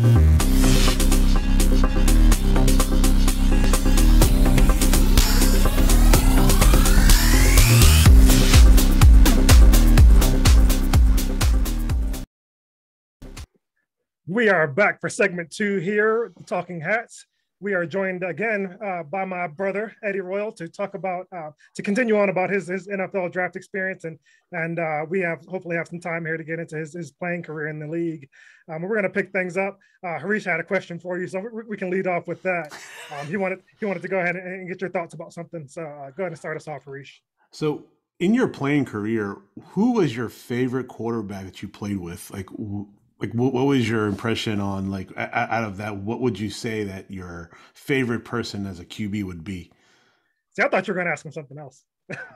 We are back for segment 2 here, Talking Hats. We are joined again by my brother, Eddie Royal, to talk about, to continue on about his NFL draft experience. And we hopefully have some time here to get into his playing career in the league. We're going to pick things up. Harish had a question for you, so we can lead off with that. He wanted to go ahead and get your thoughts about something. So go ahead and start us off, Harish. So in your playing career, who was your favorite quarterback that you played with? What was your impression on, like, out of that, what would you say that your favorite person as a QB would be? See, I thought you were going to ask him something else.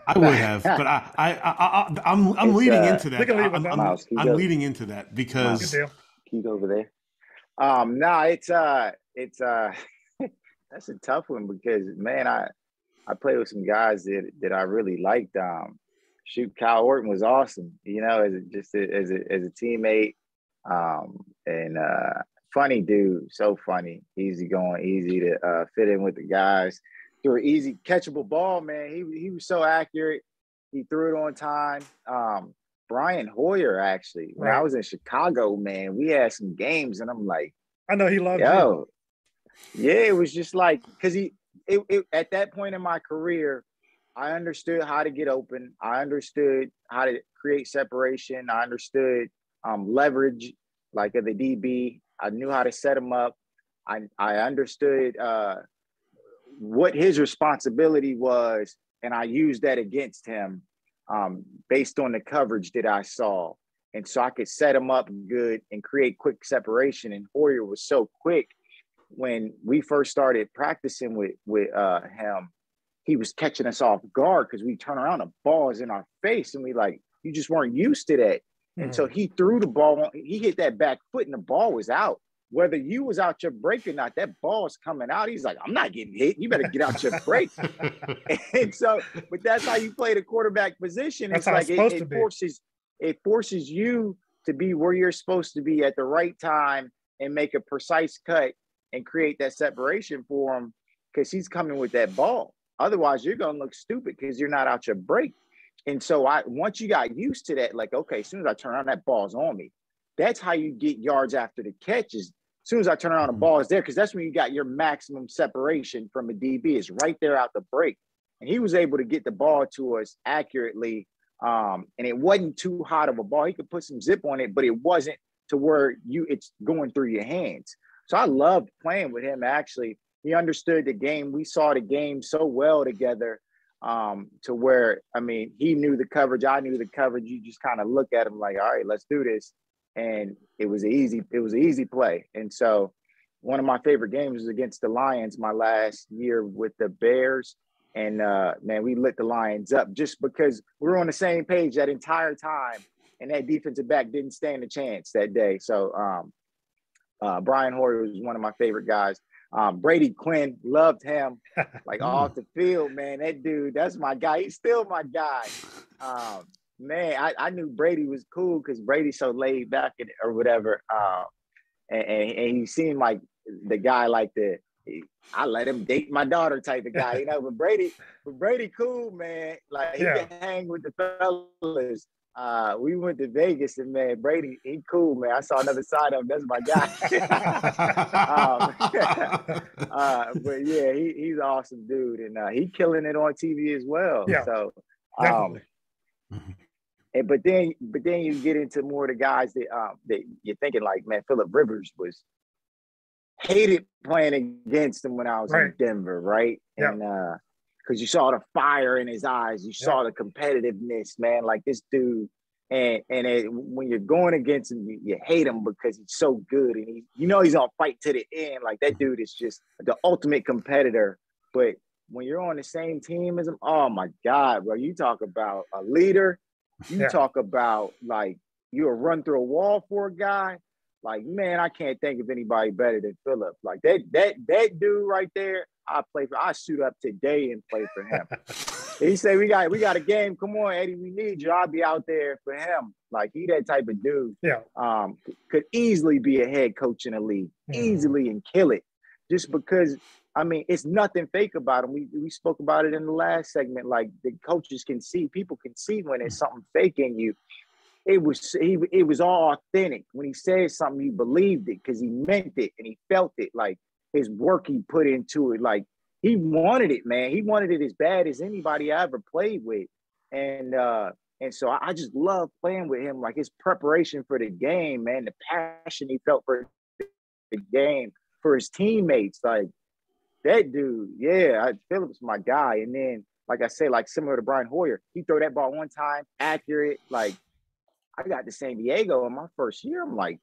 I would have, but I'm leading into that. I'm leading into that because keep over there. No, it's that's a tough one because, man, I played with some guys that I really liked. Kyle Orton was awesome, you know, as a teammate. And funny dude, so funny, easy going, easy to fit in with the guys. Threw an easy catchable ball, man. He was so accurate. He threw it on time. Brian Hoyer, actually, when I was in Chicago, man, we had some games, and I'm like, I know he loved you. Yeah, it was just like, because at that point in my career, I understood how to get open. I understood how to create separation. I understood leverage, like of the DB. I knew how to set him up. I understood what his responsibility was, and I used that against him based on the coverage that I saw. And so I could set him up good and create quick separation. And Hoyer was so quick. When we first started practicing with him, he was catching us off guard because we turn around, the ball is in our face, and we like, you just weren't used to that. And so he threw the ball, he hit that back foot, and the ball was out. Whether you was out your break or not, that ball is coming out. He's like, I'm not getting hit. You better get out your break. And so, but that's how you play the quarterback position. It's like it forces you to be where you're supposed to be at the right time and make a precise cut and create that separation for him because he's coming with that ball. Otherwise, you're going to look stupid because you're not out your break. And so once you got used to that, like, okay, as soon as I turn around, that ball's on me. That's how you get yards after the catch. As soon as I turn around, the ball is there, because that's when you got your maximum separation from a DB. It's right there out the break. And he was able to get the ball to us accurately. And it wasn't too hot of a ball. He could put some zip on it, but it wasn't to where it's going through your hands. So I loved playing with him, actually. He understood the game. We saw the game so well together. To where, I mean, he knew the coverage, I knew the coverage. You just kind of look at him like, all right, let's do this. And it was an easy play. And so one of my favorite games was against the Lions my last year with the Bears. And man, we lit the Lions up just because we were on the same page that entire time. And that defensive back didn't stand a chance that day. So Brian Hoyer was one of my favorite guys. Brady Quinn, loved him, like off the field, man. That dude, that's my guy. He's still my guy. Man, I knew Brady was cool because Brady's so laid back or whatever. And he seemed like the guy, like I let him date my daughter type of guy, you know. But Brady cool, man. Like he can hang with the fellas. We went to Vegas, and man, Brady, he cool, man. I saw another side of him. That's my guy. But yeah, he's an awesome dude, and he killing it on TV as well. Yeah, so definitely. But then you get into more of the guys that you're thinking like, man, Phillip Rivers was hated playing against him when I was in Denver, right? Yeah. And because you saw the fire in his eyes, you saw the competitiveness, man. Like this dude, and when you're going against him, you hate him because he's so good, and he's gonna fight to the end. Like that dude is just the ultimate competitor. But when you're on the same team as him, oh my God, bro! You talk about a leader. You talk about like you'll run through a wall for a guy. Like, man, I can't think of anybody better than Phillip. Like that dude right there. I suit up today and play for him. He said, we got a game. Come on, Eddie, we need you. I'll be out there for him. Like, he that type of dude. Yeah. Could easily be a head coach in the league, easily, and kill it. Just because, I mean, it's nothing fake about him. We spoke about it in the last segment. Like, the coaches can see, people can see when there's something fake in you. It was all authentic. When he said something, you believed it because he meant it and he felt it. Like, his work he put into it. Like, he wanted it, man. He wanted it as bad as anybody I ever played with. And so I just love playing with him. Like, his preparation for the game, man, the passion he felt for the game, for his teammates. Like, that dude, yeah, Phillips my guy. And then, like I say, like similar to Brian Hoyer, he throw that ball one time, accurate. Like, I got to San Diego in my first year. I'm like,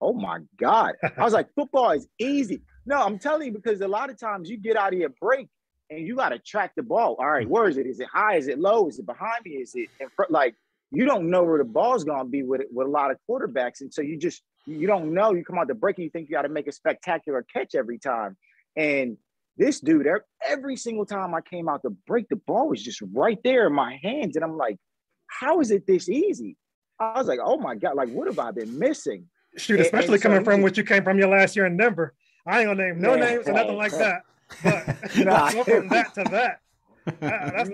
oh my God. I was like, football is easy. No, I'm telling you, because a lot of times you get out of your break and you got to track the ball. All right, where is it? Is it high? Is it low? Is it behind me? Is it in front? Like, you don't know where the ball's going to be with a lot of quarterbacks. And so you don't know. You come out the break and you think you got to make a spectacular catch every time. And this dude, every single time I came out the break, the ball was just right there in my hands. And I'm like, how is it this easy? I was like, oh my God, like, what have I been missing? Shoot, especially and coming from what you came from your last year in Denver. I ain't gonna name no names or nothing like that. But go from that to that. That's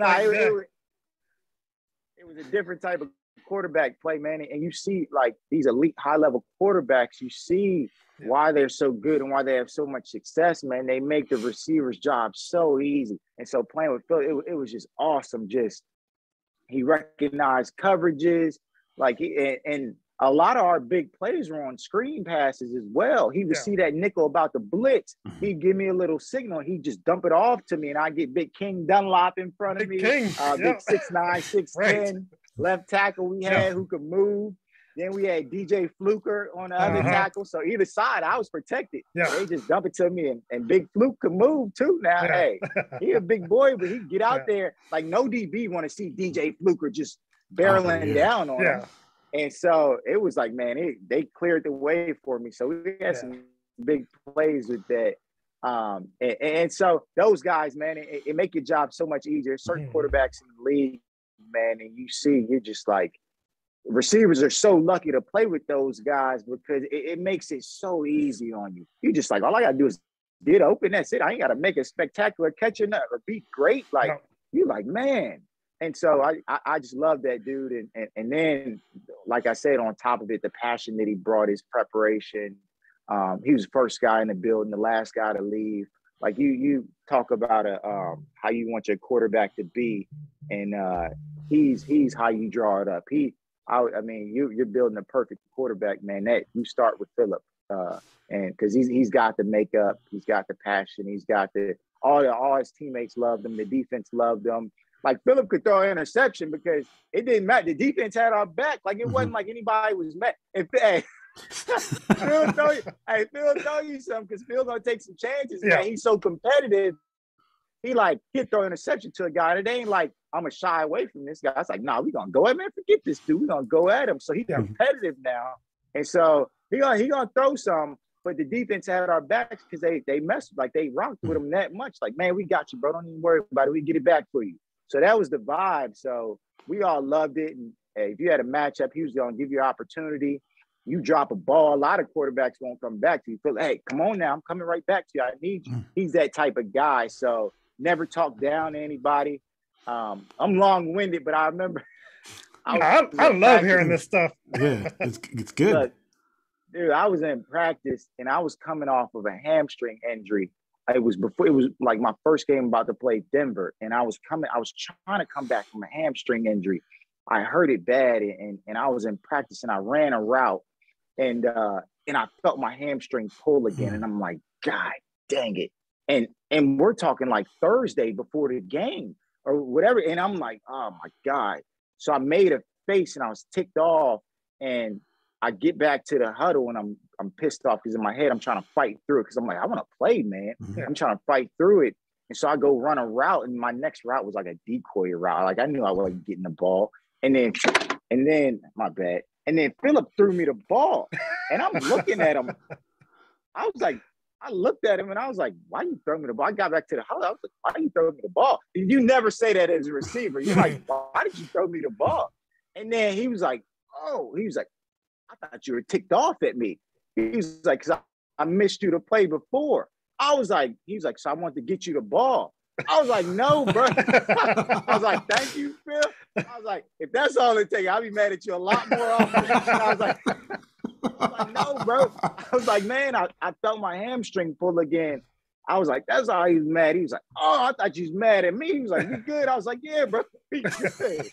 it was a different type of quarterback play, man. And you see, like, these elite high-level quarterbacks, you see why they're so good and why they have so much success, man. They make the receiver's job so easy. And so playing with Phil, it was just awesome. Just, he recognized coverages, like, and a lot of our big plays were on screen passes as well. He would see that nickel about the blitz. He'd give me a little signal. He'd just dump it off to me, and I'd get Big King Dunlop in front of me. Big 6'9", 6'10", left tackle we had who could move. Then we had DJ Fluker on the other tackle. So either side, I was protected. They just dump it to me, and Big Fluke could move too now. Hey, he a big boy, but he'd get out there. Like, no DB want to see DJ Fluker just barreling down on him. And so it was like, man, they cleared the way for me. So we had some big plays with that. And so those guys, man, it make your job so much easier. Certain quarterbacks in the league, man, and you see, you're just like, receivers are so lucky to play with those guys because it makes it so easy on you. You just like, all I got to do is get open. That's it. I ain't got to make a spectacular catch or nothing or be great. Like, you're like, man. And so I just love that dude. And then, like I said, on top of it, the passion that he brought, his preparation. He was the first guy in the building, the last guy to leave. Like, you talk about how you want your quarterback to be, and he's how you draw it up. I mean, you're building a perfect quarterback, man. That you start with Phillip, and because he's got the makeup, he's got the passion, he's got all his teammates loved him, the defense loved him. Like, Phillip could throw an interception because it didn't matter. The defense had our back. Like, it wasn't like anybody was mad. Phil throw you something because Phil gonna take some chances. Man, he's so competitive. He'd throw an interception to a guy, and it ain't like I'm gonna shy away from this guy. It's like, nah, we gonna go at him, man. Forget this dude. We gonna go at him. So he's competitive now, and so he gonna throw some. But the defense had our backs because they messed, like, they rocked with him that much. Like, man, we got you, bro. Don't even worry about it. We get it back for you. So that was the vibe. So we all loved it. And if you had a matchup, he was gonna give you an opportunity. You drop a ball, a lot of quarterbacks won't come back to you. Feel, hey, come on now, I'm coming right back to you. I need you. He's that type of guy. So never talk down to anybody. I'm long-winded, but I remember. I love hearing this stuff. Yeah, it's good. Look, dude, I was in practice and I was coming off of a hamstring injury. It was like my first game about to play Denver, and I was trying to come back from a hamstring injury. I hurt it bad, and I was in practice, and I ran a route, and I felt my hamstring pull again, and I'm like, God dang it. And we're talking like Thursday before the game or whatever, and I'm like, oh my God. So I made a face, and I was ticked off, and I get back to the huddle, and I'm pissed off because in my head I'm trying to fight through it because I'm like, I want to play, man. I'm trying to fight through it. And so I go run a route, and my next route was like a decoy route. Like, I knew I wasn't getting the ball. And then my bad. And then Phillip threw me the ball, and I'm looking at him. I was like, I looked at him and I was like, why you throw me the ball? I got back to the house. I was like, why you throw me the ball? You never say that as a receiver. You're like, why did you throw me the ball? And then he was like, I thought you were ticked off at me. He was like, because I missed you to play before. He was like, so I wanted to get you the ball. I was like, no, bro. I was like, thank you, Phil. I was like, if that's all it takes, I'll be mad at you a lot more often. I was like, no, bro. I was like, man, I felt my hamstring pull again. I was like, that's how he was mad. He was like, oh, I thought you was mad at me. He was like, you good? I was like, yeah, bro. We good.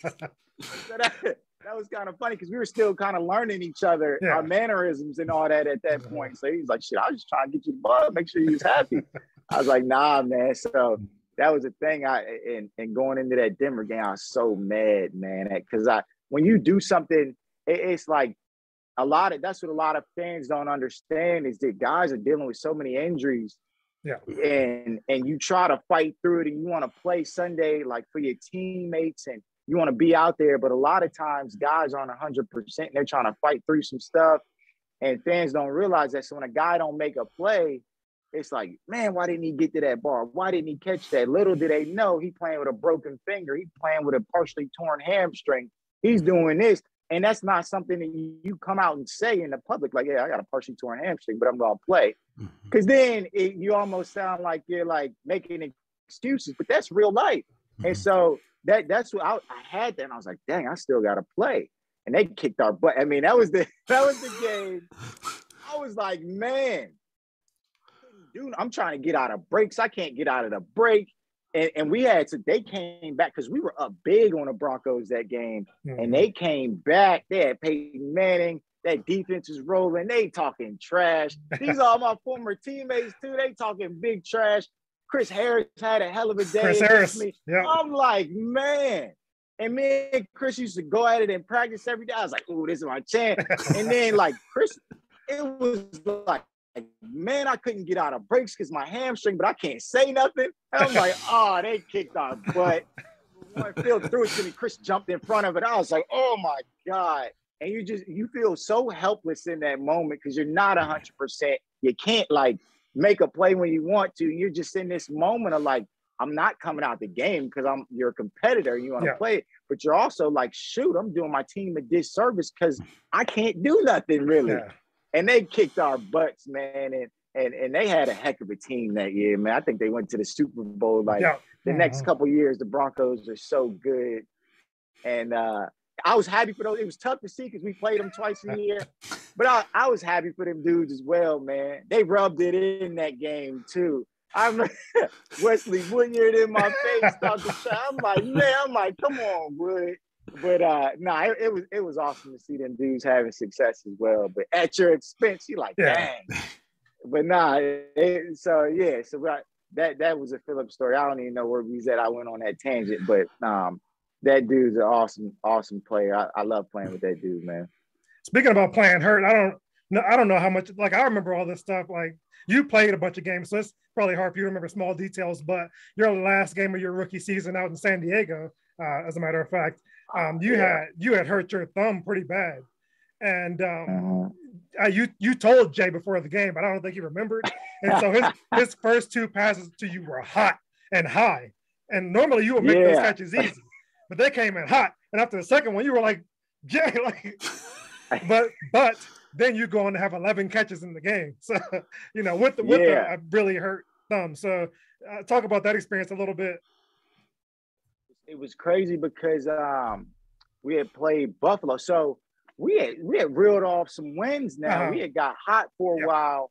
So that was kind of funny because we were still kind of learning each other, our mannerisms and all that at that point. So he was like, shit, I was just trying to get you the ball, make sure you was happy. I was like, nah, man. So that was the thing. And going into that Denver game, I was so mad, man. Because when you do something, it's like that's what a lot of fans don't understand is that guys are dealing with so many injuries. Yeah. And you try to fight through it and you want to play Sunday like for your teammates and you want to be out there, but a lot of times guys aren't 100% and they're trying to fight through some stuff and fans don't realize that. So when a guy don't make a play, it's like, man, why didn't he get to that ball? Why didn't he catch that? Little do they know he playing with a broken finger. He playing with a partially torn hamstring. He's doing this. And that's not something that you come out and say in the public, like, yeah, I got a partially torn hamstring, but I'm going to play. Because then you almost sound like you're like making excuses, but that's real life. And so that's what I had that. And I was like, dang, I still got to play. And they kicked our butt. I mean, that was the game. I was like, man, dude, I'm trying to get out of breaks. I can't get out of the break. And they came back because we were up big on the Broncos that game. And they came back. They had Peyton Manning. That defense is rolling. They talking trash. These are all my former teammates too. They talking big trash. Chris Harris had a hell of a day. Chris Harris. Yeah. I'm like, man. And me and Chris used to go at it in practice every day. I was like, ooh, this is my chance. And then like Chris, it was like, man, I couldn't get out of breaks because my hamstring, but I can't say nothing. And I'm like, oh, they kicked our butt. When Phil threw it to me, Chris jumped in front of it. I was like, oh my God. And you feel so helpless in that moment because you're not 100%. You can't like make a play when you want to. You're just in this moment of like, I'm not coming out the game because you're a competitor and you want to play it. But you're also like, shoot, I'm doing my team a disservice because I can't do nothing really. Yeah. And they kicked our butts, man. And they had a heck of a team that year, man. I think they went to the Super Bowl. Like the next couple of years, the Broncos are so good. And I was happy for those. It was tough to see because we played them twice a year. But I was happy for them dudes as well, man. They rubbed it in that game, too. I remember Wesley Woodyard in my face talking shit. I'm like, come on, Wood. But it was awesome to see them dudes having success as well. But at your expense, you're like, dang. But so that was a Philip story. I don't even know where he's at. I went on that tangent, but that dude's an awesome player. I love playing with that dude, man. Speaking about playing hurt, I don't know how much. Like I remember all this stuff. Like you played a bunch of games, so it's probably hard for you to remember small details. But your last game of your rookie season out in San Diego, as a matter of fact, you had hurt your thumb pretty bad, and you told Jay before the game, but I don't think he remembered. And so his first two passes to you were hot and high, and normally you would make those catches easy, but they came in hot. And after the second one, you were like, Jay, like, but then you go on to have 11 catches in the game. So with the really hurt thumb. So talk about that experience a little bit. It was crazy because we had played Buffalo. So we had reeled off some wins now. We had got hot for a while.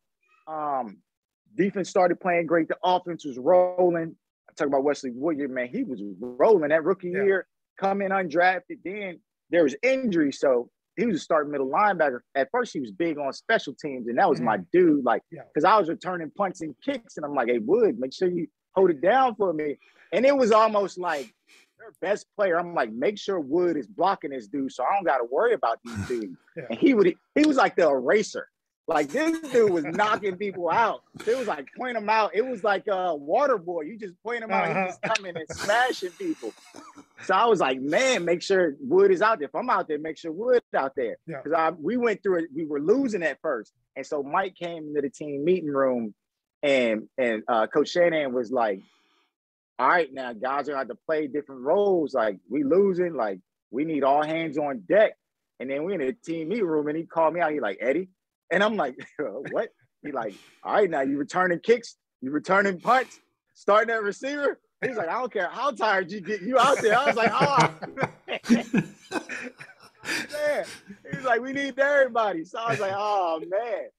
Defense started playing great. The offense was rolling. I talk about Wesley Woodyard, man. He was rolling that rookie year, come in undrafted. Then there was injury. So he was a starting middle linebacker. At first, he was big on special teams, and that was my dude. Like, because I was returning punts and kicks, and I'm like, hey, Wood, make sure you hold it down for me. And it was almost like their best player. I'm like, make sure Wood is blocking this dude, so I don't got to worry about these dudes. And he was like the eraser. Like this dude was knocking people out. It was like point them out. It was like a water boy. You just point them out, he just coming and smashing people. So I was like, man, make sure Wood is out there. If I'm out there, make sure Wood's out there. Because we went through it. We were losing at first. And so Mike came into the team meeting room And Coach Shanahan was like, all right, now guys are going to have to play different roles. Like, we losing, like, we need all hands on deck. And then we in a team meet room, and he called me out. He like, Eddie. And I'm like, what? He like, all right, now you returning kicks, you returning punts, starting at receiver. He's like, I don't care how tired you get, you out there. I was like, oh, man. He was like, we need everybody. So I was like, oh, man.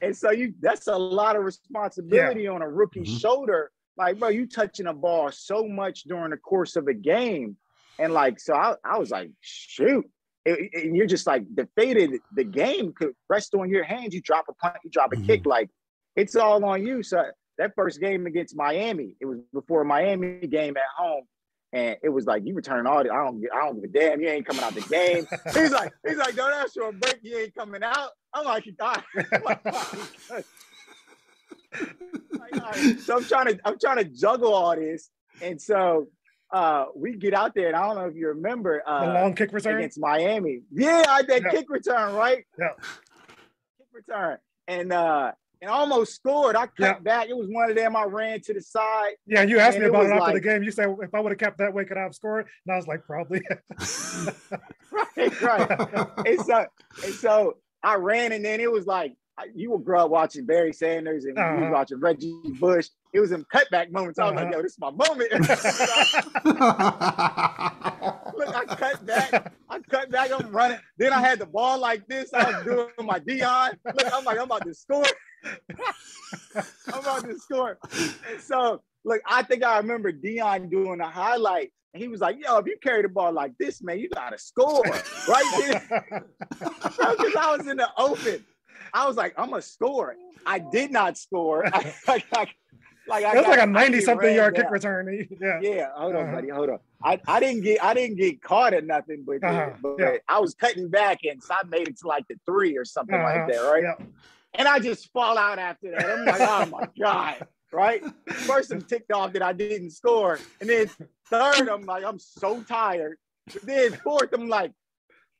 And so that's a lot of responsibility on a rookie's shoulder. Like, bro, you touching a ball so much during the course of a game. And like, so I was like, shoot. And you're just like defeated. The game could rest on your hands. You drop a punt, you drop a kick. Like, it's all on you. So that first game against Miami, it was before a Miami game at home. And it was like, you return all the, I don't give a damn. You ain't coming out the game. He's like, don't ask for a break. You ain't coming out. I'm like, God. So I'm trying to juggle all this. And so we get out there, and I don't know if you remember the long kick return against Miami. Yeah, I did kick return, right? Yeah. Kick return. And almost scored. I cut back. It was one of them. I ran to the side. Yeah, you asked me about it after the game. You said, if I would have kept that way, could I have scored? And I was like, probably. right. And so I ran, and then it was like, you will grow up watching Barry Sanders and you was watching Reggie Bush. It was in cutback moments. I was like, yo, this is my moment. Look, I cut back, I'm running. Then I had the ball like this. I was doing my Deion. Look, I'm like, I'm about to score. And so, look, I think I remember Deion doing a highlight. And he was like, yo, if you carry the ball like this, man, you got to score. Right there. Because I was in the open. I was like, I'm going to score. I did not score. It was like a 90-something yard kick return. Yeah. Hold on, buddy. Hold on. I didn't get caught or nothing, but I was cutting back, and so I made it to like the 3 or something like that, right? Yeah. And I just fall out after that. I'm like, oh my God, right? First, I'm ticked off that I didn't score, and then third, I'm like, I'm so tired. But then fourth, I'm like,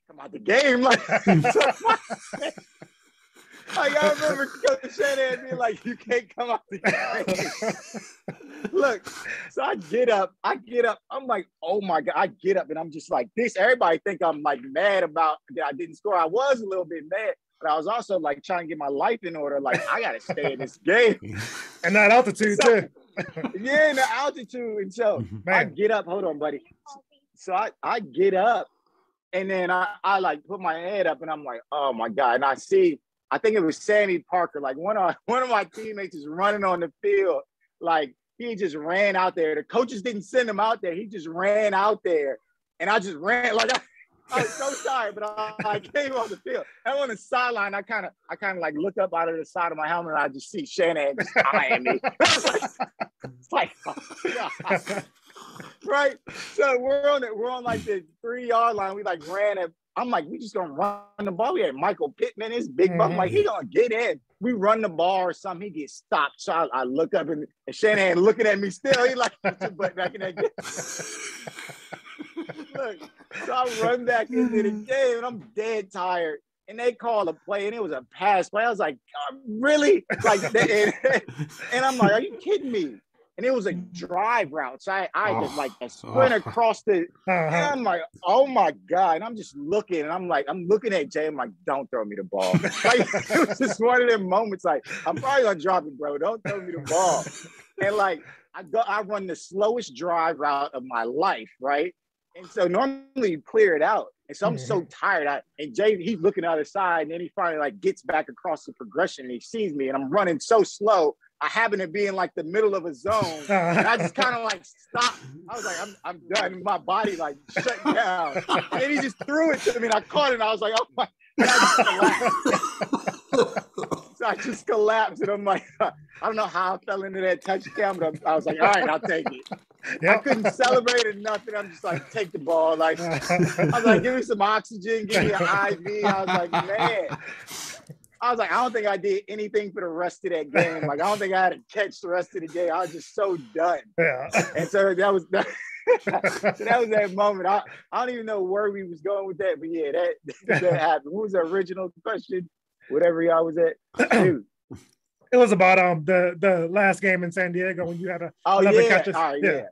come out the game, like. Like, I remember Coach Shanahan being like, you can't come out the game. Look, so I get up. I'm like, oh my God. I get up and I'm just like this. Everybody think I'm like mad about that I didn't score. I was a little bit mad, but I was also like trying to get my life in order. Like, I got to stay in this game. And that altitude too. Yeah, and the altitude. And so I get up. Hold on, buddy. So I get up, and then I like put my head up, and I'm like, oh my God. And I think it was Sammy Parker. Like one of my teammates is running on the field. Like, he just ran out there. The coaches didn't send him out there. He just ran out there. And I just ran. Like, I was so tired, but I came on the field. And on the sideline, I kind of like look up out of the side of my helmet, and I just see Shanahan just eyeing me. It's like, oh, God. Right? So we're on like the 3-yard line. We like ran at, I'm like, we just gonna run the ball. We had Michael Pittman, his big butt. I'm like, he gonna get in. We run the ball or something. He gets stopped. So I look up, and Shanahan looking at me still. He like, put your butt back in that game. Look, so I run back into the game, and I'm dead tired. And they call a play, and it was a pass play. I was like, God, really? Like, and I'm like, are you kidding me? And it was a drive route. So I just like a sprint across the, and I'm like, oh my God. And I'm just looking, and I'm looking at Jay. I'm like, don't throw me the ball. Like, it was just one of them moments. Like, I'm probably gonna drop it, bro. Don't throw me the ball. And like, I run the slowest drive route of my life, right? And so normally you clear it out. And so I'm so tired. And Jay, he's looking out the side, and then he finally like gets back across the progression, and he sees me, and I'm running so slow. I happen to be in like the middle of a zone, and I just kind of like stopped. I was like, I'm done. My body like shut down. And then he just threw it to me, and I caught it, and I was like, oh my. And I just collapsed, and I'm like, I don't know how I fell into that touchdown, but I was like, all right, I'll take it. Yep. I couldn't celebrate or nothing. I'm just like, take the ball. Like, I was like, give me some oxygen, give me an IV. I was like, man. I don't think I did anything for the rest of that game. Like, I don't think I had to catch the rest of the game. I was just so done. Yeah. And so that was that moment. I don't even know where we was going with that, but yeah, that happened. What was the original question? Whatever y'all was at. Dude. It was about the last game in San Diego when you had 11 catches. All right, yeah.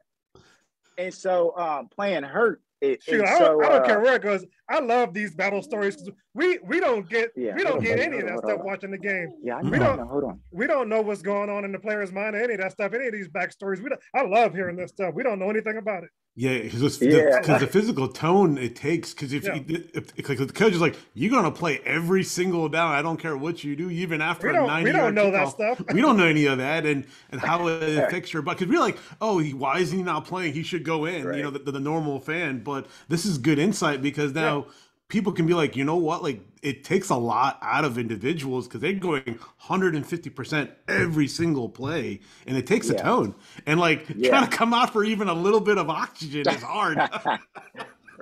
And so playing hurt. Shoot, I don't care where it goes. I love these battle stories because we don't get any of that stuff watching the game. Yeah, I know. Hold on. We don't know what's going on in the player's mind, any of that stuff, any of these backstories. I love hearing this stuff. We don't know anything about it. Yeah, because the physical tone it takes. Because if the coach is like, you're gonna play every single down. I don't care what you do, even after a 90-yard we don't know kickoff. That stuff. We don't know any of that, and how it affects your butt. Because we're like, why is he not playing? He should go in. Right. You know, the normal fan. But this is good insight because now people can be like, you know what? Like it takes a lot out of individuals because they're going 150% every single play, and it takes a tone. And like trying to come out for even a little bit of oxygen is hard.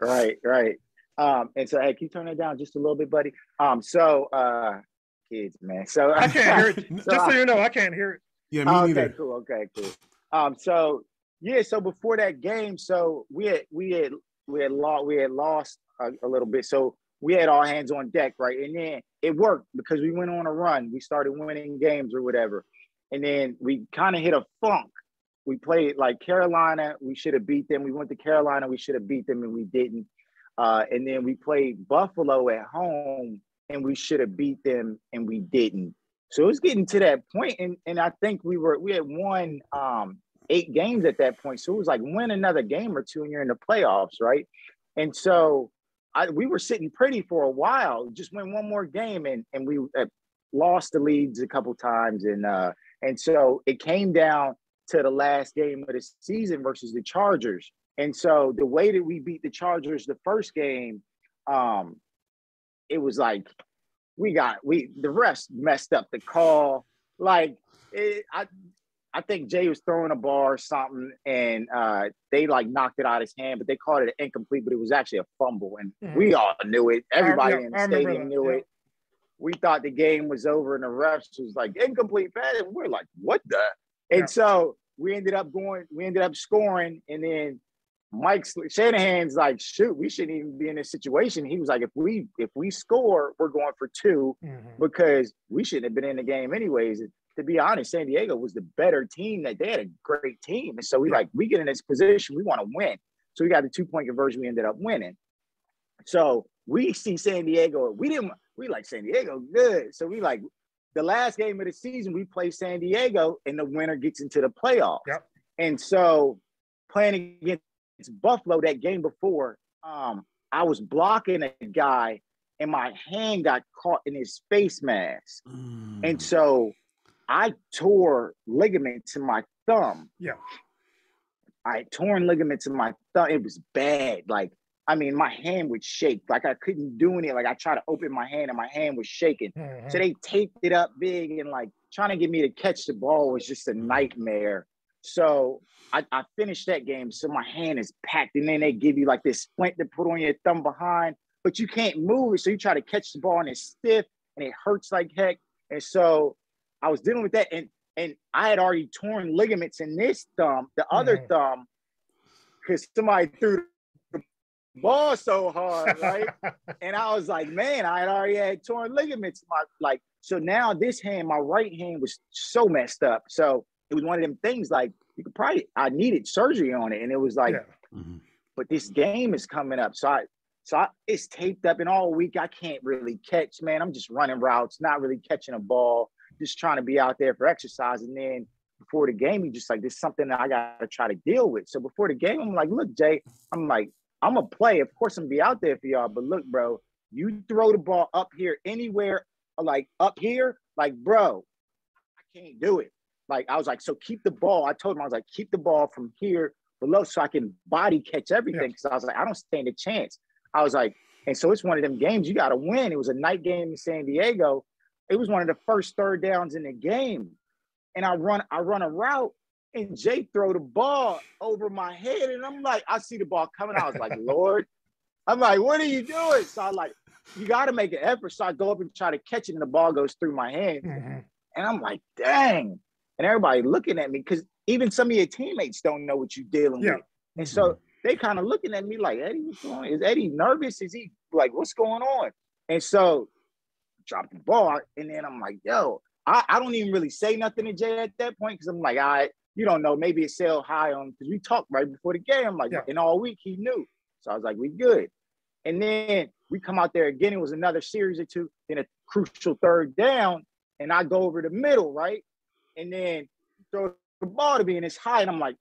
Right. And so, hey, can you turn that down just a little bit, buddy? Kids, man. So I can't hear it. Just so you know, I can't hear it. Yeah, me neither. Okay, cool. So before that game, so we had lost a little bit. So we had all hands on deck, right? And then it worked because we went on a run. We started winning games or whatever. And then we kind of hit a funk. We played like Carolina. We should have beat them. We went to Carolina. We should have beat them, and we didn't. And then we played Buffalo at home, and we should have beat them, and we didn't. So it was getting to that point, and I think we had won 8 games at that point. So it was like win another game or two, and you're in the playoffs, right? And so we were sitting pretty for a while. Just win one more game, and we lost the leads a couple times, and so it came down to the last game of the season versus the Chargers. And so the way that we beat the Chargers the first game, it was like the refs messed up the call. Like I think Jay was throwing a ball or something, and they like knocked it out of his hand, but they called it an incomplete, but it was actually a fumble, and we all knew it. Everybody in the stadium knew it. We thought the game was over, and the refs was like incomplete pass, and we're like, what the? And so we ended up scoring, and then Mike Shanahan's like, shoot, we shouldn't even be in this situation. He was like, if we score, we're going for 2 because we shouldn't have been in the game anyways. To be honest, San Diego was the better team. That they had a great team. And so we get in this position, we want to win. So we got the 2-point conversion, we ended up winning. So we see San Diego, we like San Diego good. So we like the last game of the season, we play San Diego and the winner gets into the playoffs. Yep. And so playing against Buffalo that game before, I was blocking a guy and my hand got caught in his face mask. And so I tore ligaments in my thumb. Yeah. I had torn ligaments in my thumb. It was bad. Like, I mean, my hand would shake. Like I couldn't do anything. Like I tried to open my hand and my hand was shaking. So they taped it up big and like trying to get me to catch the ball was just a nightmare. So I finished that game. So my hand is packed and then they give you like this splint to put on your thumb behind, but you can't move it. So you try to catch the ball and it's stiff and it hurts like heck. And so I was dealing with that. And I had already torn ligaments in this thumb, the other thumb, because somebody threw the ball so hard, right? And I was like, man, I had already had torn ligaments. So now this hand, my right hand was so messed up. So it was one of them things like I needed surgery on it. And it was like, but this game is coming up. So it's taped up and all week I can't really catch, man. I'm just running routes, not really catching a ball, just trying to be out there for exercise. And then before the game, you just like, this is something that I got to try to deal with. So before the game, I'm like, look, Jay, I'm like, I'm going to play. Of course, I'm going to be out there for y'all. But look, bro, you throw the ball up here anywhere, like up here, like, bro, I can't do it. Like, I was like, so keep the ball. I told him, I was like, keep the ball from here below so I can body catch everything. Because I was like, I don't stand a chance. I was like, and so it's one of them games you got to win. It was a night game in San Diego. It was one of the first third downs in the game. And I run a route and Jay throw the ball over my head. And I'm like, I see the ball coming. I was like, Lord, I'm like, what are you doing? So I like, you got to make an effort. So I go up and try to catch it and the ball goes through my hand. And I'm like, dang. And everybody looking at me because even some of your teammates don't know what you're dealing with. And so they kind of looking at me like, Eddie, what's going on? Is Eddie nervous? Is he like, what's going on? And so drop the ball. And then I'm like, yo, I don't even really say nothing to Jay at that point because I'm like, all right, you don't know, maybe it sell high on because we talked right before the game. I'm like, and all week he knew. So I was like, we good. And then we come out there again. It was another series or two, then a crucial third down, and I go over the middle, right? And then throw the ball to me, and it's high, and I'm like,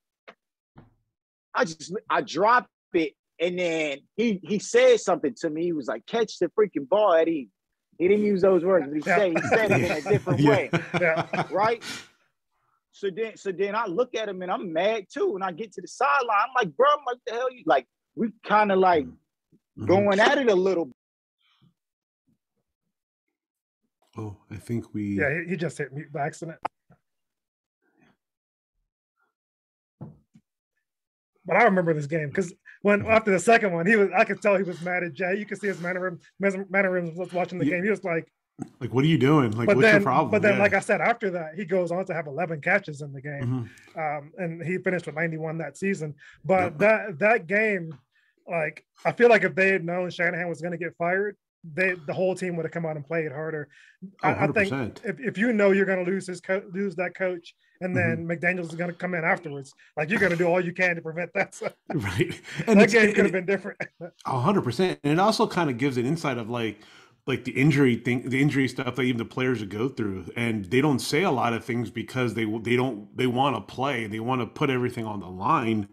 I drop it, and then he said something to me. He was like, catch the freaking ball, Eddie. He didn't use those words, but he said it in a different way, right? So then I look at him and I'm mad too. And I get to the sideline, I'm like, bro, I'm like, the hell you like? We kind of like going at it a little. Oh, I think we. Yeah, he just hit mute by accident. But I remember this game because when after the second one, I could tell he was mad at Jay. You could see his mannerisms was watching the game. He was like, what are you doing? Like, what's your problem? But then, like I said, after that, he goes on to have 11 catches in the game. And he finished with 91 that season. But that game, like, I feel like if they had known Shanahan was going to get fired, the whole team would have come out and played harder. I think if you know you're going to lose that coach, and then McDaniels is going to come in afterwards, like you're going to do all you can to prevent that. So, right, and that game could have been different. 100%, and it also kind of gives an insight of like the injury stuff that even the players would go through, and they don't say a lot of things because they want to play, they want to put everything on the line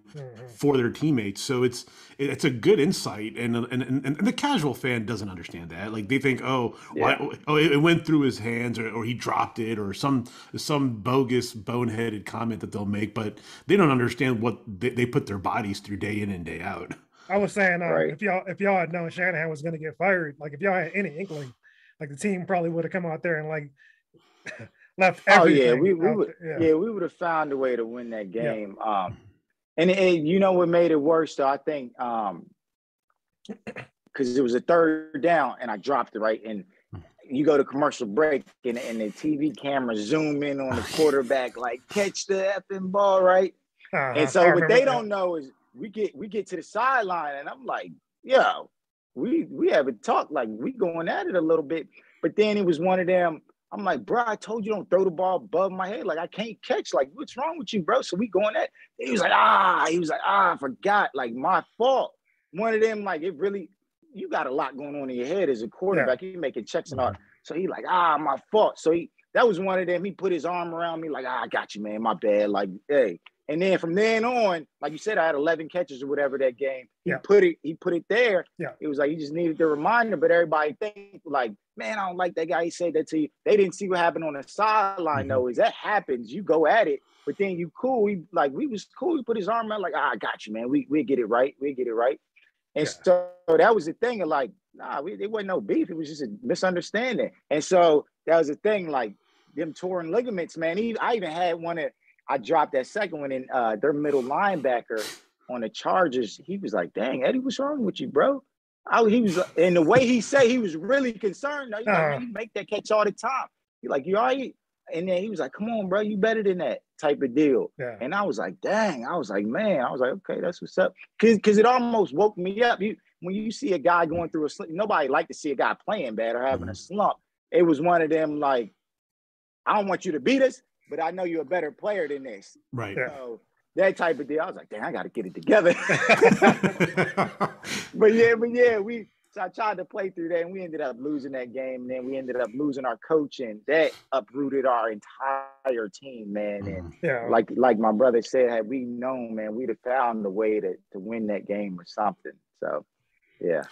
for their teammates. So it's a good insight, and the casual fan doesn't understand that. Like they think, it went through his hands, or he dropped it, or some bogus boneheaded comment that they'll make, but they don't understand what they put their bodies through day in and day out. I was saying, if y'all had known Shanahan was going to get fired, like if y'all had any inkling, like the team probably would have come out there and like left everything. We would have found a way to win that game. Yeah. And you know what made it worse though? I think because it was a third down and I dropped it, right, and you go to commercial break and the TV camera zoom in on the quarterback, like catch the effing ball, right? And so what they don't know is. We get to the sideline and I'm like, yo, we haven't talked, like we going at it a little bit. But then it was one of them, I'm like, bro, I told you don't throw the ball above my head. Like I can't catch. Like, what's wrong with you, bro? So we going at it. He was like, I forgot. Like my fault. One of them, like it really, you got a lot going on in your head as a quarterback. You're making checks and all. So he like, my fault. So that was one of them. He put his arm around me like, I got you, man. My bad. Like, hey. And then from then on, like you said, I had 11 catches or whatever that game. He put it there. Yeah. It was like he just needed the reminder, but everybody think like, man, I don't like that guy. He said that to you. They didn't see what happened on the sideline though. Is that happens? You go at it, but then you cool. We was cool. He put his arm out like, I got you, man. We get it right. We get it right. And so that was the thing of like, it wasn't no beef. It was just a misunderstanding. And so that was the thing, like them torn ligaments, man. I even had one that. I dropped that second one in their middle linebacker on the Chargers. He was like, dang, Eddie, what's wrong with you, bro? He was, and the way he said he was really concerned. Like, man, you make that catch all the time. He like, you all right? And then he was like, come on, bro, you better than that type of deal. Yeah. And I was like, dang. I was like, man. I was like, okay, that's what's up. Because it almost woke me up. When you see a guy going through a slump, nobody like to see a guy playing bad or having a slump. It was one of them like, I don't want you to beat us, but I know you're a better player than this. Right. So that type of deal. I was like, dang, I got to get it together. but so I tried to play through that and we ended up losing that game. And then we ended up losing our coach and that uprooted our entire team, man. And like my brother said, had we known, man, we'd have found a way to win that game or something. So, yeah.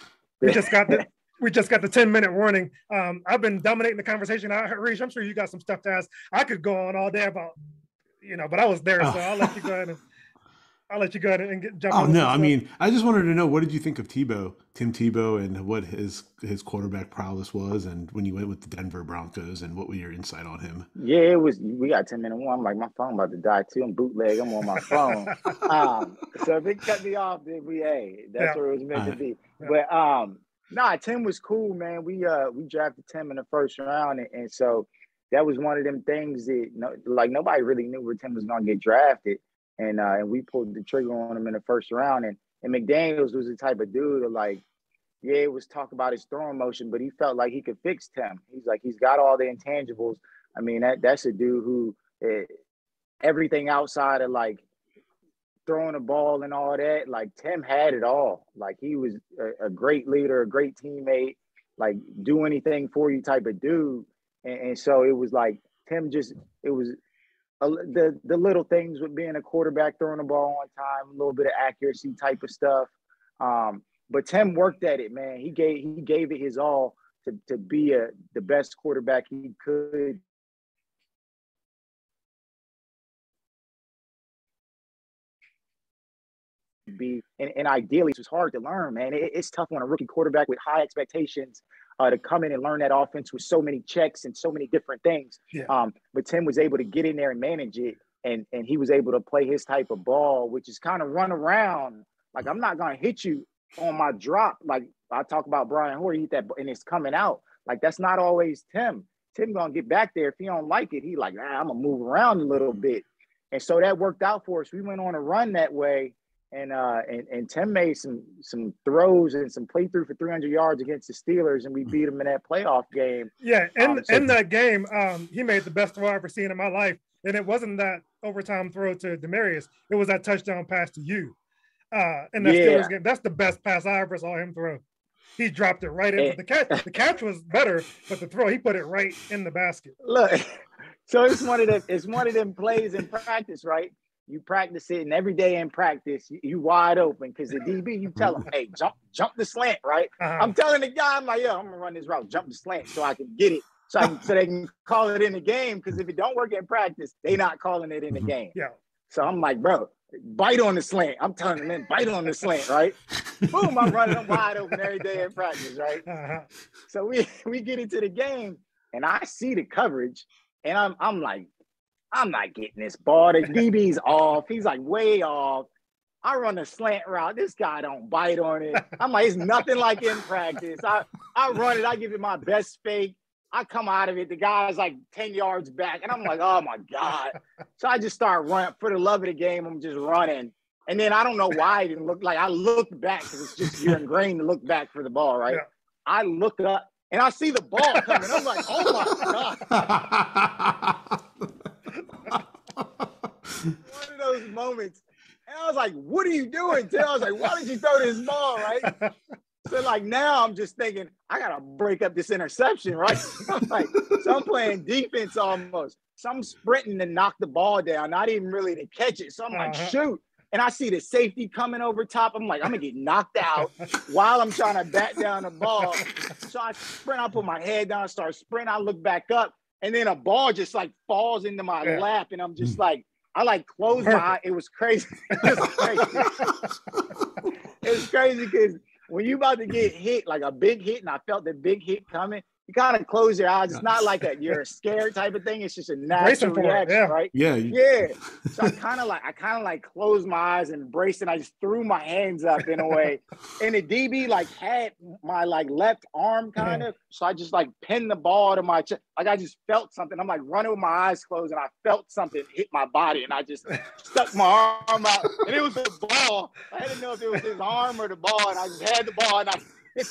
We just got the 10-minute warning. I've been dominating the conversation. Reach, I'm sure you got some stuff to ask. I could go on all day about, but I was there, so I'll let you go ahead and jump. Oh no, I mean, I just wanted to know, what did you think of Tim Tebow, and what his quarterback prowess was, and when you went with the Denver Broncos, and what was your insight on him? Yeah, it was. We got 10-minute warning. I'm like, my phone about to die too. I'm bootleg. I'm on my phone. So if it cut me off, then that's where it was meant to be. Yeah. But Tim was cool, man. We drafted Tim in the first round, and so that was one of them things that nobody really knew where Tim was gonna get drafted, and we pulled the trigger on him in the first round. And McDaniels was the type of dude that it was talk about his throwing motion, but he felt like he could fix Tim. He's like, he's got all the intangibles, I mean, that's a dude who everything outside of like throwing a ball and all that, like Tim had it all. Like he was a great leader, a great teammate, like do anything for you type of dude. And so it was like Tim it was the little things with being a quarterback, throwing the ball on time, a little bit of accuracy type of stuff. But Tim worked at it, man. He gave it his all to be the best quarterback he could be. And ideally, it was hard to learn, man. It's tough on a rookie quarterback with high expectations to come in and learn that offense with so many checks and so many different things. Yeah. But Tim was able to get in there and manage it. And he was able to play his type of ball, which is kind of run around. Like, I'm not going to hit you on my drop. Like I talk about Brian Hoyer, he hit that and it's coming out. Like, that's not always Tim. Tim going to get back there. If he don't like it, he like, I'm going to move around a little bit. And so that worked out for us. We went on a run that way. And Tim made some throws and some playthrough for 300 yards against the Steelers, and we beat them in that playoff game. Yeah, in that game, he made the best throw I've ever seen in my life. And it wasn't that overtime throw to Demaryius. It was that touchdown pass to you. In that Steelers game. That's the best pass I ever saw him throw. He dropped it right into the catch. The catch was better, but the throw, he put it right in the basket. Look, so it's one of them plays in practice, right? You practice it, and every day in practice, you wide open because the DB, you tell him, hey, jump the slant, right? Uh-huh. I'm telling the guy, I'm like, I'm going to run this route, jump the slant so I can get it, so they can call it in the game, because if it don't work in practice, they not calling it in the game. Yeah. So I'm like, bro, bite on the slant. I'm telling them, man, bite on the slant, right? Boom, I'm wide open every day in practice, right? Uh-huh. So we get into the game, and I see the coverage, and I'm like, I'm not getting this ball. The DB's off. He's like way off. I run a slant route. This guy don't bite on it. I'm like, it's nothing like in practice. I run it. I give it my best fake. I come out of it. The guy's like 10 yards back. And I'm like, oh, my God. So I just start running. For the love of the game, I'm just running. And then I don't know why I didn't look like I looked back, because it's just you're ingrained to look back for the ball, right? Yeah. I look up, and I see the ball coming. I'm like, oh, my God. One of those moments, and I was like, what are you doing, Tim? I was like, why did you throw this ball, right? So like now I'm just thinking, I gotta break up this interception, right? I'm like, so I'm playing defense almost. So I'm sprinting to knock the ball down, not even really to catch it. So I'm like, shoot. And I see the safety coming over top. I'm like, I'm gonna get knocked out while I'm trying to bat down the ball. So I sprint, I put my head down, start sprinting, I look back up, and then a ball just like falls into my lap, and I'm just like, I like closed my eye. It was crazy. It was crazy because when you about to get hit, like a big hit, and I felt the big hit coming, you kind of close your eyes. It's not like you're scared type of thing. It's just a natural reaction, right? Yeah. Yeah. So I kind of like closed my eyes and embraced it. I just threw my hands up in a way. And the DB like had my like left arm kind of. So I just like pinned the ball to my chest. Like I just felt something. I'm like running with my eyes closed, and I felt something hit my body, and I just stuck my arm out. And it was the ball. I didn't know if it was his arm or the ball, and I just had the ball, and I hit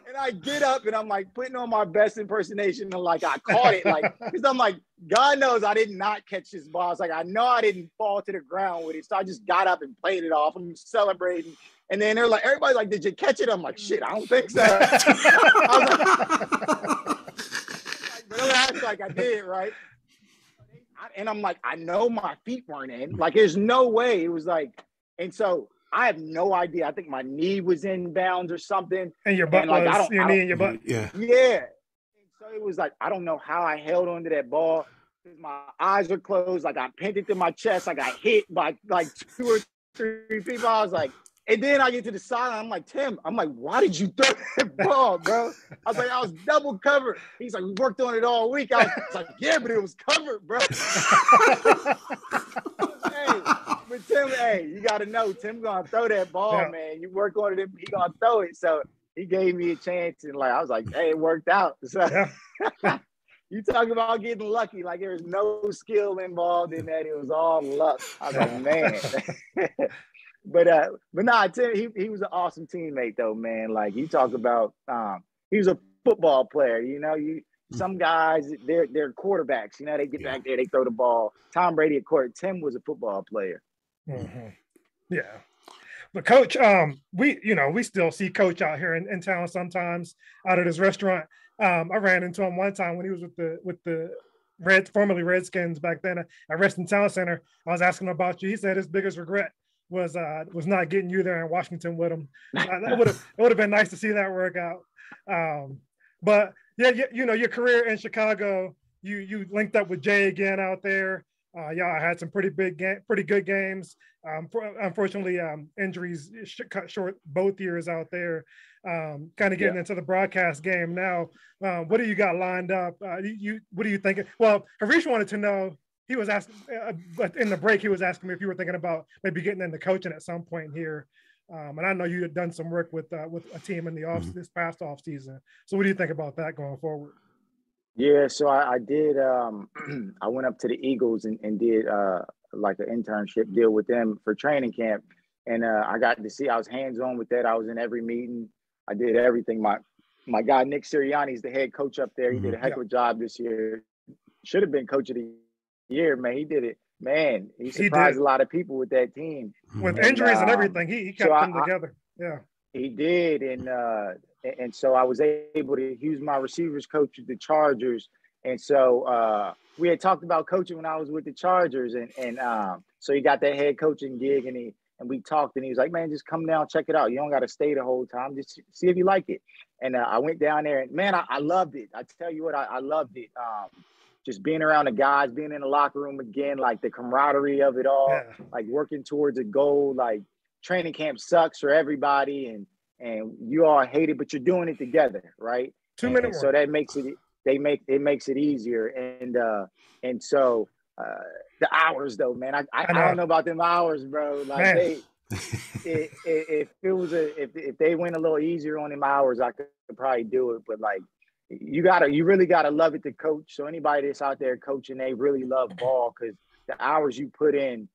and I get up, and I'm like putting on my best impersonation, and like I caught it, like, because I'm like, God knows I did not catch this ball. It's like, I know I didn't fall to the ground with it, so I just got up and played it off. I'm celebrating, and then they're like, everybody's like, did you catch it? I'm like, shit, I don't think so. But they'll act like I did, right? And I'm like, I know my feet weren't in. Like, there's no way. It was like, and so I have no idea. I think my knee was in bounds or something. And your butt like, was your knee and your butt. Yeah. Yeah. And so it was like, I don't know how I held onto that ball. My eyes were closed. Like I pinned it to my chest. I got hit by like 2 or 3 people. I was like, and then I get to the sideline. I'm like, Tim, why did you throw that ball, bro? I was like, I was double covered. He's like, we worked on it all week. I was like, yeah, but it was covered, bro. But Tim, hey, you got to know, Tim gonna throw that ball, man. You work on it, he gonna throw it. So he gave me a chance, and like I was like, hey, it worked out. So you talk about getting lucky, like there was no skill involved in that. It was all luck. I was like, man. But nah, Tim, he was an awesome teammate though, man. Like you talk about, he was a football player. You know, some guys they're quarterbacks. You know, they get back there, they throw the ball. Tom Brady at court. Tim was a football player. Mm-hmm. Yeah. But Coach, we still see Coach out here in town sometimes out at his restaurant. I ran into him one time when he was with the formerly Redskins back then at Reston Town Center. I was asking him about you. He said his biggest regret was not getting you there in Washington with him. It would have been nice to see that work out. But yeah, your career in Chicago, you linked up with Jay again out there. Y'all had some pretty good games. Unfortunately, injuries cut short both years out there. Kind of getting into the broadcast game now. What do you got lined up? What are you thinking? Well, Harish wanted to know. He was asking, but in the break, he was asking me if you were thinking about maybe getting into coaching at some point here. And I know you had done some work with a team in the this past off season. So what do you think about that going forward? Yeah, so I did. I went up to the Eagles and did like an internship deal with them for training camp, and I got to see. I was hands on with that. I was in every meeting. I did everything. My guy Nick Sirianni is the head coach up there. He did a heck of a job this year. Should have been coach of the year, man. He did it, man. He surprised a lot of people with that team with injuries and everything. He kept them together. Yeah, he did, and so I was able to use my receivers coach at the Chargers. And so we had talked about coaching when I was with the Chargers. And so he got that head coaching gig and we talked and he was like, man, just come down, check it out. You don't got to stay the whole time. Just see if you like it. And I went down there and man, I loved it. I tell you what, I loved it. Just being around the guys, being in the locker room again, like the camaraderie of it all, like working towards a goal, like training camp sucks for everybody. And you all hate it, but you're doing it together, right? 2 minutes. So that makes it makes it easier. And so the hours though, man, I don't know about them hours, bro. Like if they went a little easier on them hours, I could probably do it. But like you really gotta love it to coach. So anybody that's out there coaching, they really love ball because the hours you put in,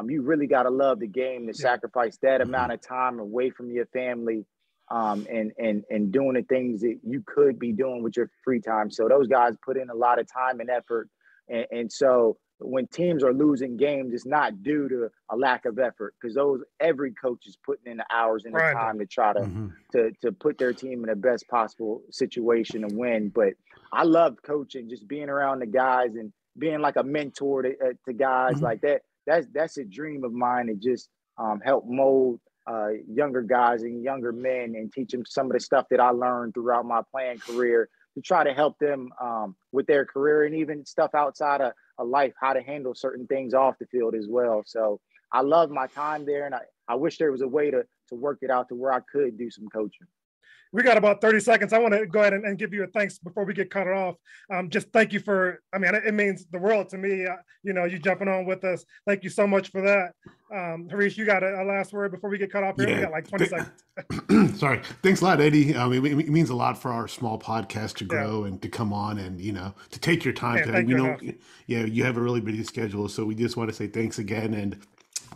you really gotta love the game to sacrifice that amount of time away from your family. And doing the things that you could be doing with your free time. So those guys put in a lot of time and effort. And so when teams are losing games, it's not due to a lack of effort because every coach is putting in the hours and the time to try to put their team in the best possible situation and win. But I love coaching, just being around the guys and being like a mentor to guys like that. That's a dream of mine to just help mold younger guys and younger men and teach them some of the stuff that I learned throughout my playing career to try to help them with their career and even stuff outside of life, how to handle certain things off the field as well. So I love my time there and I wish there was a way to work it out to where I could do some coaching. We got about 30 seconds. I want to go ahead and give you a thanks before we get cut off. Just thank you it means the world to me, you jumping on with us. Thank you so much for that. Harish, you got a last word before we get cut off here? We got like 20 seconds. Sorry. Thanks a lot, Eddie. It means a lot for our small podcast to grow and to come on and, to take your time. You have a really busy schedule. So we just want to say thanks again and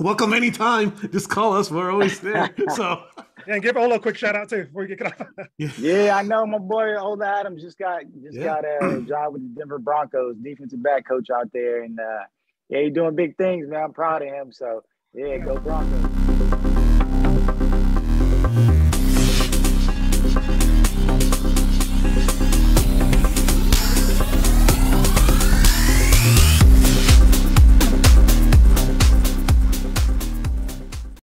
welcome anytime. Just call us. We're always there. So. And give Ola a quick shout out too before we get cut off. Yeah, I know my boy Ola Adams just got a job with the Denver Broncos, defensive back coach out there, and he's doing big things, man. I'm proud of him. So yeah, go Broncos.